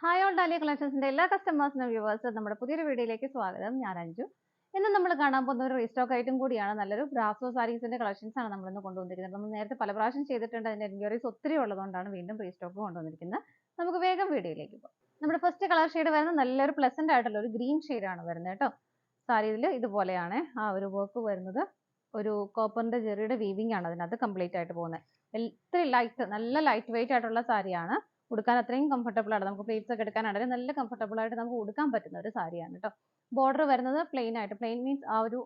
Hi all dahlia കളക്ഷൻസിന്റെ എല്ലാ കസ്റ്റമേഴ്സിനും വ്യൂവേഴ്സും നമ്മുടെ പുതിയൊരു വീഡിയോയിലേക്ക് സ്വാഗതം. ഞാൻ അഞ്ജു. ഇന്ന് നമ്മൾ കാണാൻ പോകുന്ന ഒരു റീസ്റ്റോക്ക് ഐറ്റം കൂടിയാണ്. നല്ലൊരു ബ്രാസോ സാരീസിന്റെ കളക്ഷൻസ് ആണ് നമ്മൾ ഇന്ന് കൊണ്ടുവന്നിരിക്കുന്നത്. നമ്മൾ നേരത്തെ പല പ്രാവശ്യം ചെയ്തിട്ടുണ്ട്. അതിന്റെ എൻക്വയറീസ് ഒത്തിരി ഉള്ളതുകൊണ്ടാണ് വീണ്ടും റീസ്റ്റോക്ക് കൊണ്ടുവന്നിരിക്കുന്നത്. നമുക്ക് വേഗം വീഡിയോയിലേക്ക് പോകാം. നമ്മുടെ ഫസ്റ്റ് കളർ ഷെയ്ഡ് വരുന്നത് നല്ലൊരു പ്ലസന്റ് ആയിട്ടുള്ള ഒരു ഗ്രീൻ ആണ് വരുന്നത് കേട്ടോ. സാരിയിൽ ഇതുപോലെയാണ് ആ ഒരു വർക്ക് വരുന്നത്. ഒരു കോപ്പറിന്റെ ജെറിയുടെ വീവിംഗ് ആണ് അതിനകത്ത് കംപ്ലീറ്റ് ആയിട്ട് പോകുന്നത്. ഇത്തിരി ലൈറ്റ്, നല്ല ലൈറ്റ് വെയിറ്റ് ആയിട്ടുള്ള സാരിയാണ്. ഉടുക്കാൻ അത്രയും കംഫർട്ടബിൾ ആണ്. നമുക്ക് പ്ലേറ്റ്സ് ഒക്കെ എടുക്കാനാണെങ്കിൽ നല്ല കംഫർട്ടബിൾ ആയിട്ട് നമുക്ക് ഉടുക്കാൻ പറ്റുന്ന ഒരു സാരിയാണ് കേട്ടോ. ബോർഡർ വരുന്നത് പ്ലെയിൻ ആയിട്ട്, പ്ലെയിൻ മീൻസ് ആ ഒരു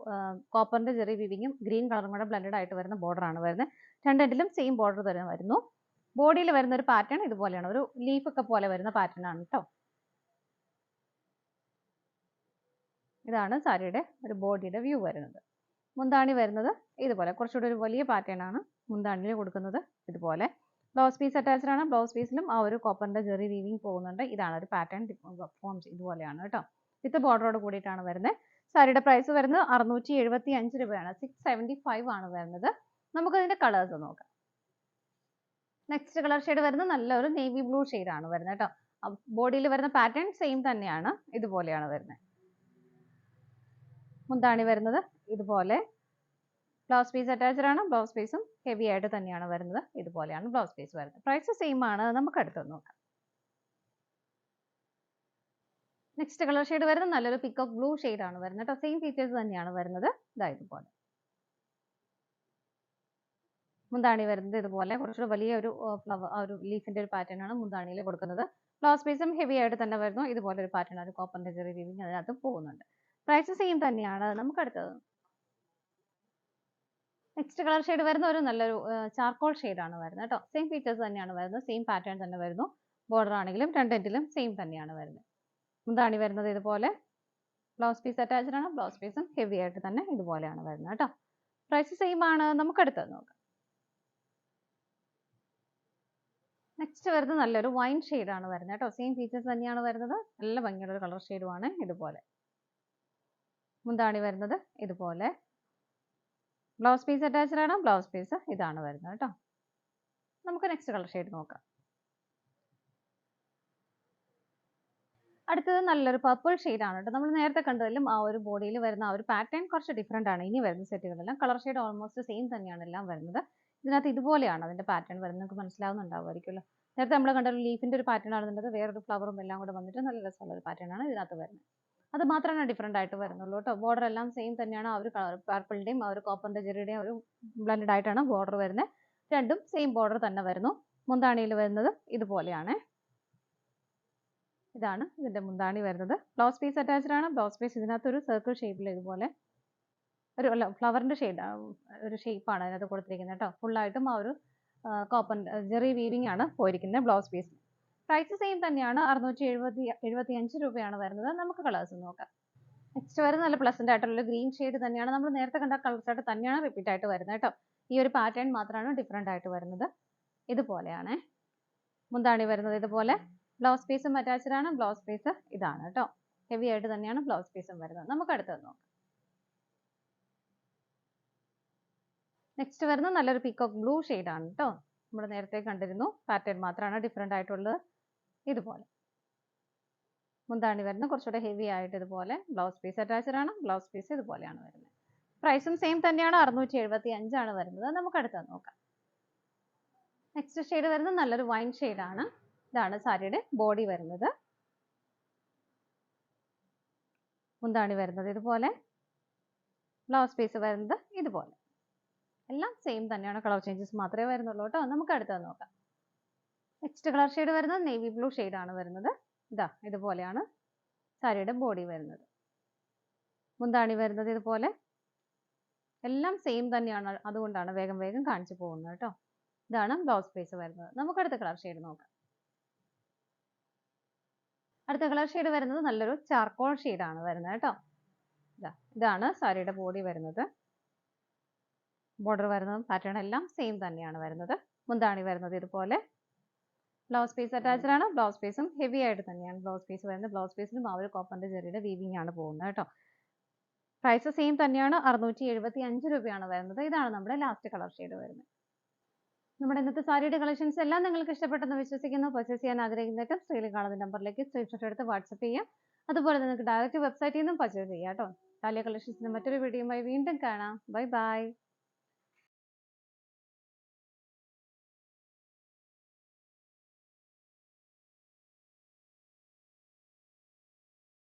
കോപ്പറിന്റെ ജെറി വീവിങ്ങും ഗ്രീൻ കളറും കൂടെ ബ്ലെൻഡഡ് ആയിട്ട് വരുന്ന ബോർഡർ ആണ് വരുന്നത്. രണ്ടെങ്കിലും സെയിം ബോർഡർ തന്നെ വരുന്നു. ബോഡിയിൽ വരുന്ന ഒരു പാറ്റേൺ ഇതുപോലെയാണ്, ഒരു ലീഫ് ഒക്കെ പോലെ വരുന്ന പാറ്റേൺ ആണ് കേട്ടോ. ഇതാണ് സാരിയുടെ ഒരു ബോഡിയുടെ വ്യൂ വരുന്നത്. മുന്താണി വരുന്നത് ഇതുപോലെ കുറച്ചുകൂടി ഒരു വലിയ പാറ്റേൺ ആണ് മുന്താണിയിൽ കൊടുക്കുന്നത്. ഇതുപോലെ ബ്ലൗസ് പീസ് അറ്റാച്ച്ഡ് ആണ്. ബ്ലൗസ് പീസിലും ആ ഒരു കോപ്പറിന്റെ ജെറി വീവിംഗ് പോകുന്നുണ്ട്. ഇതാണ് ഒരു പാറ്റേൺ ഫോം ഇതുപോലെയാണ് കേട്ടോ. വിത്ത് ബോർഡറോട് കൂടിയിട്ടാണ് വരുന്നത്. സാരിയുടെ പ്രൈസ് വരുന്നത് 675 രൂപയാണ്. 675 ആണ് വരുന്നത്. നമുക്ക് ഇതിന്റെ കളേഴ്സ് നോക്കാം. നെക്സ്റ്റ് കളർ ഷെയ്ഡ് വരുന്നത് നല്ലൊരു നേവി ബ്ലൂ ആണ് വരുന്നത് കേട്ടോ. ബോഡിയിൽ വരുന്ന പാറ്റേൺ സെയിം തന്നെയാണ്, ഇതുപോലെയാണ് വരുന്നത്. മുന്താണി വരുന്നത് ഇതുപോലെ. ബ്ലൗസ് പീസ് അറ്റാച്ച്ഡ് ആണ്. ബ്ലൗസ് പീസും ഹെവി ആയിട്ട് തന്നെയാണ് വരുന്നത്. ഇതുപോലെയാണ് ബ്ലൗസ് പീസ് വരുന്നത്. പ്രൈസ് സെയിം ആണ്. നമുക്ക് അടുത്ത് നോക്കാം. നെക്സ്റ്റ് കളർ ഷെയ്ഡ് വരുന്നത് നല്ലൊരു പിക്കോക്ക് ബ്ലൂ ആണ് വരുന്നത് കേട്ടോ. സെയിം ഫീച്ചേഴ്സ് തന്നെയാണ് വരുന്നത്. ഇതുപോലെ മുന്താണി വരുന്നത് ഇതുപോലെ കുറച്ചുകൂടി വലിയ ഒരു ഫ്ലവർ, ഒരു ലീഫിന്റെ ഒരു പാറ്റേൺ ആണ് മുന്താണിയിൽ കൊടുക്കുന്നത്. ബ്ലൗസ് പീസും ഹെവി ആയിട്ട് തന്നെ വരുന്നു. ഇതുപോലെ ഒരു പാറ്റേൺ, ഒരു കോപ്പറിന്റെ ചെറിയ വീവിങ് അതിനകത്ത് പോകുന്നുണ്ട്. പ്രൈസ് സെയിം തന്നെയാണ്. നമുക്ക് അടുത്തത് നെക്സ്റ്റ് കളർ ഷെയ്ഡ് വരുന്ന ഒരു നല്ലൊരു ചാർക്കോൾ ആണ് വരുന്നത് കേട്ടോ. സെയിം ഫീച്ചേഴ്സ് തന്നെയാണ് വരുന്നത്. സെയിം പാറ്റേൺ തന്നെ വരുന്നു. ബോർഡർ ആണെങ്കിലും രണ്ടെൻഡിലും സെയിം തന്നെയാണ് വരുന്നത്. മുന്താണി വരുന്നത് ഇതുപോലെ. ബ്ലൗസ് പീസ് അറ്റാച്ച്ഡ് ആണ്. ബ്ലൗസ് പീസും ഹെവി ആയിട്ട് തന്നെ ഇതുപോലെയാണ് വരുന്നത് കേട്ടോ. പ്രൈസ് സെയിം ആണ്. നമുക്ക് അടുത്തത് നോക്കാം. നെക്സ്റ്റ് വരുന്നത് നല്ലൊരു വൈൻ ആണ് വരുന്നത് കേട്ടോ. സെയിം ഫീച്ചേഴ്സ് തന്നെയാണ് വരുന്നത്. നല്ല ഭംഗിയുള്ള ഒരു കളർ ഷെയ്ഡുമാണ്. ഇതുപോലെ മുന്താണി വരുന്നത് ഇതുപോലെ. ബ്ലൗസ് പീസ് അറ്റാച്ച്ഡ് ആണ്. ബ്ലൗസ് പീസ് ഇതാണ് വരുന്നത് കേട്ടോ. നമുക്ക് നെക്സ്റ്റ് കളർ ഷെയ്ഡ് നോക്കാം. അടുത്തത് നല്ലൊരു പർപ്പിൾ ആണ് കേട്ടോ. നമ്മൾ നേരത്തെ കണ്ടതിലും ആ ഒരു ബോഡിയിൽ വരുന്ന ആ ഒരു പാറ്റേൺ കുറച്ച് ഡിഫറെന്റ് ആണ്. ഇനി വരുന്ന സെറ്റുകളെല്ലാം കളർ ഷെയ്ഡ് ഓൾമോസ്റ്റ് സെയിം തന്നെയാണ് എല്ലാം വരുന്നത്. ഇതിനകത്ത് ഇതുപോലെയാണ് അതിന്റെ പാറ്റേൺ വരുന്നത്. നിങ്ങൾക്ക് മനസ്സിലാവുന്നുണ്ടാവുമായിരിക്കുമല്ലോ. നേരത്തെ നമ്മൾ കണ്ട ഒരു ലീഫിന്റെ ഒരു പാറ്റേൺ ആണെന്നുള്ളത് വേറൊരു ഫ്ലവറും എല്ലാം കൂടെ വന്നിട്ട് നല്ല രസമുള്ള ഒരു പാറ്റേൺ ആണ് ഇതിനകത്ത് വരുന്നത്. അത് മാത്രമാണ് ഡിഫറെന്റ് ആയിട്ട് വരുന്നുള്ളൂ കേട്ടോ. ബോർഡർ എല്ലാം സെയിം തന്നെയാണ്. ആ ഒരു പർപ്പിളിന്റെയും ആ ഒരു കോപ്പറിന്റെ ജെറിയുടെയും ഒരു ബ്ലെൻഡഡ് ആയിട്ടാണ് ബോർഡർ വരുന്നത്. രണ്ടും സെയിം ബോർഡർ തന്നെ വരുന്നു. മുന്താണിയിൽ വരുന്നത് ഇതുപോലെയാണ്. ഇതാണ് ഇതിന്റെ മുന്താണി വരുന്നത്. ബ്ലൗസ് പീസ് അറ്റാച്ച്ഡ് ആണ്. ബ്ലൗസ് പീസ് ഇതിനകത്ത് ഒരു സർക്കിൾ ഷേപ്പിൽ ഇതുപോലെ ഒരു ഫ്ലവറിന്റെ ഒരു ഷേപ്പാണ് അതിനകത്ത് കൊടുത്തിരിക്കുന്നത് കേട്ടോ. ഫുള്ളായിട്ടും ആ ഒരു കോപ്പർ ജെറി വീവിംഗ് ആണ് പോയിരിക്കുന്നത് ബ്ലൗസ് പീസ്. പ്രൈസ് സെയിം തന്നെയാണ്. 675 രൂപയാണ് വരുന്നത്. നമുക്ക് കളേഴ്സ് നോക്കാം. നെക്സ്റ്റ് വരുന്നത് നല്ല പ്ലസന്റ് ആയിട്ടുള്ള ഗ്രീൻ ഷെയ്ഡ് തന്നെയാണ്. നമ്മൾ നേരത്തെ കണ്ട കളേഴ്സ് ആയിട്ട് തന്നെയാണ് റിപ്പീറ്റ് ആയിട്ട് വരുന്നത് കേട്ടോ. ഈ ഒരു പാറ്റേൺ മാത്രമാണ് ഡിഫറെന്റ് ആയിട്ട് വരുന്നത്. ഇതുപോലെയാണ് മുന്താണി വരുന്നത് ഇതുപോലെ. ബ്ലൗസ് പീസും അറ്റാച്ച്ഡ് ആണ്. ബ്ലൗസ് പീസ് ഇതാണ് കേട്ടോ. ഹെവി ആയിട്ട് തന്നെയാണ് ബ്ലൗസ് പീസും വരുന്നത്. നമുക്ക് അടുത്തത് നോക്കാം. നെക്സ്റ്റ് വരുന്നത് നല്ലൊരു പീക്കോക്ക് ബ്ലൂ ആണ് കേട്ടോ. നമ്മൾ നേരത്തെ കണ്ടിരുന്നു. പാറ്റേൺ മാത്രമാണ് ഡിഫറെന്റ് ആയിട്ടുള്ളത്. ഇതുപോലെ മുന്താണി വരുന്നത് കുറച്ചുകൂടെ ഹെവി ആയിട്ട് ഇതുപോലെ. ബ്ലൗസ് പീസ് അറ്റാച്ച്ഡ് ആണ്. ബ്ലൗസ് പീസ് ഇതുപോലെയാണ് വരുന്നത്. പ്രൈസും സെയിം തന്നെയാണ്. 675 ആണ് വരുന്നത്. നമുക്ക് അടുത്തത് നോക്കാം. നെക്സ്റ്റ് ഷെയ്ഡ് വരുന്നത് നല്ലൊരു വൈൻ ആണ്. ഇതാണ് സാരിയുടെ ബോഡി വരുന്നത്. മുന്താണി വരുന്നത് ഇതുപോലെ. ബ്ലൗസ് പീസ് വരുന്നത് ഇതുപോലെ. എല്ലാം സെയിം തന്നെയാണ്. കളർ ചേഞ്ചസ് മാത്രമേ വരുന്നുള്ളൂ കേട്ടോ. നമുക്ക് അടുത്തത് നോക്കാം. നെക്സ്റ്റ് കളർ ഷെയ്ഡ് വരുന്നത് നേവി ബ്ലൂ ആണ് വരുന്നത്. ഇതുപോലെയാണ് സാരിയുടെ ബോഡി വരുന്നത്. മുന്താണി വരുന്നത് ഇതുപോലെ. എല്ലാം സെയിം തന്നെയാണ്. അതുകൊണ്ടാണ് വേഗം വേഗം കാണിച്ചു പോകുന്നത് കേട്ടോ. ഇതാണ് ബ്ലൗസ് പീസ് വരുന്നത്. നമുക്ക് അടുത്ത കളർ ഷെയ്ഡ് നോക്കാം. അടുത്ത കളർ ഷെയ്ഡ് വരുന്നത് നല്ലൊരു ചാർക്കോൾ ആണ് വരുന്നത് കേട്ടോ. ഇതാണ് സാരിയുടെ ബോഡി വരുന്നത്. ബോർഡർ വരുന്നതും പാറ്റേൺ എല്ലാം സെയിം തന്നെയാണ് വരുന്നത്. മുന്താണി വരുന്നത് ഇതുപോലെ. ബ്ലൗസ് പീസ് അറ്റാച്ച്ഡ് ആണ്. ബ്ലൗസ് പീസും ഹെവി ആയിട്ട് തന്നെയാണ് ബ്ലൗസ് പീസ് വരുന്നത്. ബ്ലൗസ് പീസിലും ആ ഒരു കോപ്പറിന്റെ ജെറിയുടെ വീവിംഗ് ആണ് പോകുന്നത് കേട്ടോ. പ്രൈസ് സെയിം തന്നെയാണ്. 675 രൂപയാണ് വരുന്നത്. ഇതാണ് നമ്മുടെ ലാസ്റ്റ് കളർ ഷെയ്ഡ് വരുന്നത്. നമ്മുടെ ഇന്നത്തെ സാരിയുടെ കളക്ഷൻസ് എല്ലാം നിങ്ങൾക്ക് ഇഷ്ടപ്പെട്ടെന്ന് വിശ്വസിക്കുന്നു. പർച്ചേസ് ചെയ്യാൻ ആഗ്രഹിക്കുന്നേരം സ്ക്രീനിൽ കാണുന്ന നമ്പറിലേക്ക് സ്ക്രീൻഷോട്ട് എടുത്ത് വാട്സപ്പ് ചെയ്യാം. അതുപോലെ നിങ്ങൾക്ക് ഡയറക്റ്റ് വെബ്സൈറ്റിൽ നിന്നും പർച്ചേസ് ചെയ്യാം കേട്ടോ. ഡാലിയ കളക്ഷൻസിന്റെ മറ്റൊരു വീഡിയോയുമായി വീണ്ടും കാണാം. Bye bye.